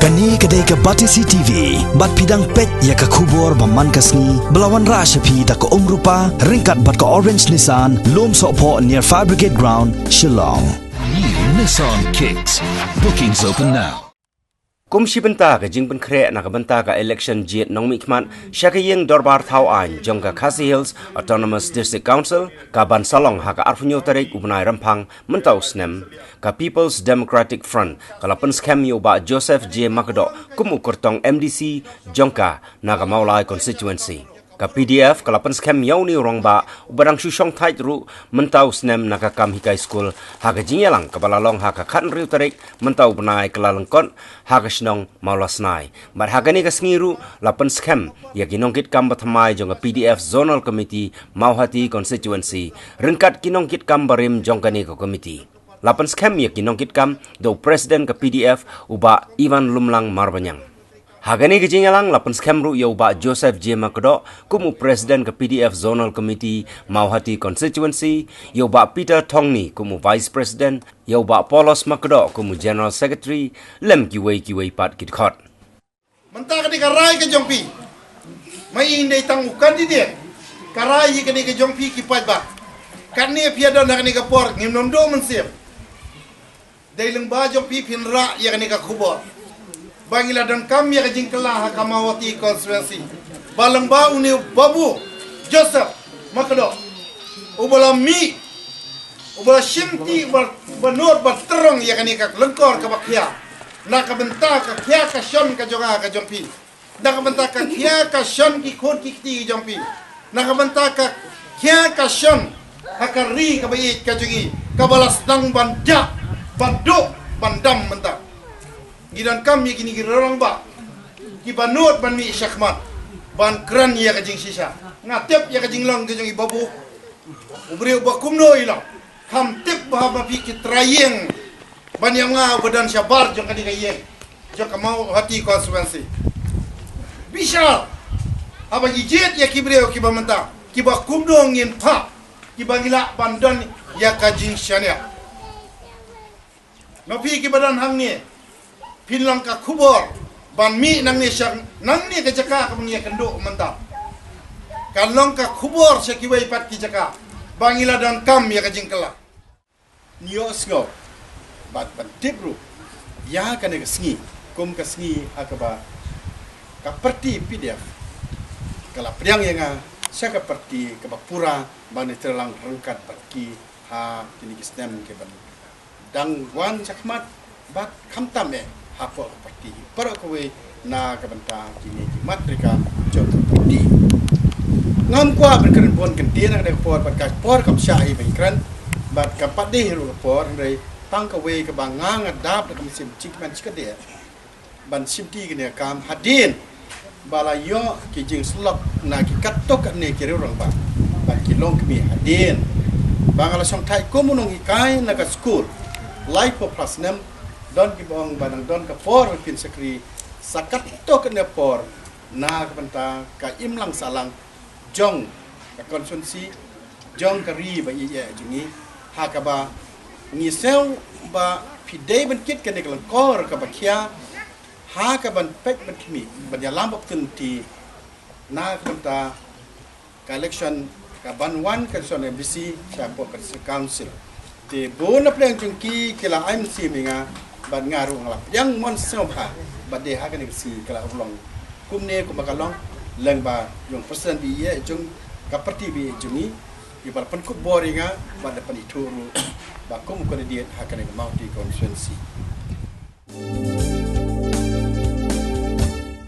Kani kedai ke Batisi TV, bat pidang pet ya ke kubur baman kasni, belawan rashapi tak ke rupa, ringkat bat ke Orange Nissan, lom sokpo near Fire Brigade Ground, Shillong. New Nissan Kicks. Bookings open now. Kumsi benta ke jing pen kre nak benta ke election jet nong mikman syakiyeng dorbar thau an jong ka Khasi Hills Autonomous District Council ka ban salong ha ka arfunyo tarik ubnai rampang mentau snem ka People's Democratic Front kala pen scam yo ba Joseph J Makdo kumu kurtong MDC jongka naga maulai constituency ka PDF kala pen scam yo ni rong ba ubarang susong thai ru mentau snem naga kam hikai school ha ka jingelang ka balalong ha ka khan riu tarik mentau ubnai kala lengkon ha ka snong maulasnai bar ha ka ni ka sngiru la pen scam ya kinongkit kam bathamai jong PDF zonal committee Mauhati constituency ringkat kinongkit kam barim jong ka ni ko committee lapan scam ya kinongkit kam do president ke PDF uba Ivan Lumlang Marbanyang. Hagani gejingalang lapan scam ru ya uba Joseph J Makdo kumu president ke PDF zonal committee Mauhati constituency ya uba Peter Tongni kumu vice president ya uba Polos Makdo kumu general secretary lem kiwei pat kitkot. Mentah kini karai ke jongpi, mai indai tangukan di dia, karai kini ke jongpi kipat ba, kani piada nak kini kapor ngimnondo mensiap. Dari lembah jongpi pinra ya kini kakubor. Bangila dan kami ya jingkelah Mauhati constituency. Balembah uni babu Joseph Makdo. Ubala mi, ubala shimti banur berterong ya kini kak lengkor kabakia. Nak bentak kakia kasion kajonga kajompi. Nak bentak kakia kasion kikon kikti kajompi. Nak bentak kakia kasion hakari kabayit kajongi. Kabalas nang bandak. Banduk, bandam mentah. Gidan kami kini girorong ba. Kibanut ban mi syakmat. Ban kran ya kajing sisa. Ngatep ya kajing long kajing ibabu. Ubri ubah kumno ilang. Ham tip bahama pikit trayeng. Ban yang ngau badan syabar jong kani kayeng. Jong Mauhati constituency. Bishal. Apa jijet ya kibreo kibamenta. Kibah kumno ngin pa. Kibangila bandan ya kajing syania. Napi kibadan hang ni pinlang ka kubor ban mi nang ni syang nang ni ke jaka ka mengia kenduk mentah kalong ka kubor syakiwai pat ki jaka bangila dan kam ya ka jingkela niosgo bat tibru ya ka ne sngi kum ka sngi akaba ka perti PDF kala priang yang syaka perti ka pura ban terlang rengkat perki ha kini kistem ke ban dang wan cakmat bat kamtam hapo parti para kowe na kabanta kini matrika jot di ngam kwa berkeren bon kentina kada por pat por kam syai bangkran bat kapat de ru por ndai tang kowe ke bangang adap kam sim cikman cikade ban simti kini kam hadin balayo ki jing slop na ki katok ne ki rong ba bat ki long kmi hadin bangala song thai komunong ikai na ka school life of plus nem don kibong banang don ka por pin sekri sakat to kena por na kapenta ka imlang salang jong ka konsunsi jong ka ri ba ye jungi hakaba ngisel ba pidei ben kit kene ka kor ka bakia hakaban pek ben kimi ban ya lambok tunti na kapenta ka election ka banwan ka son MBC sa po ka council di bona pleng jungki kila IMC minga ban ngaru ngalap yang mon soba bade hagan si kala ulong kumne ko makalong leng ba yung person bi ye jung kaperti bi jungi ibal pen ku boringa bade pan ituru ba kum ko diet hagan Mauhati constituency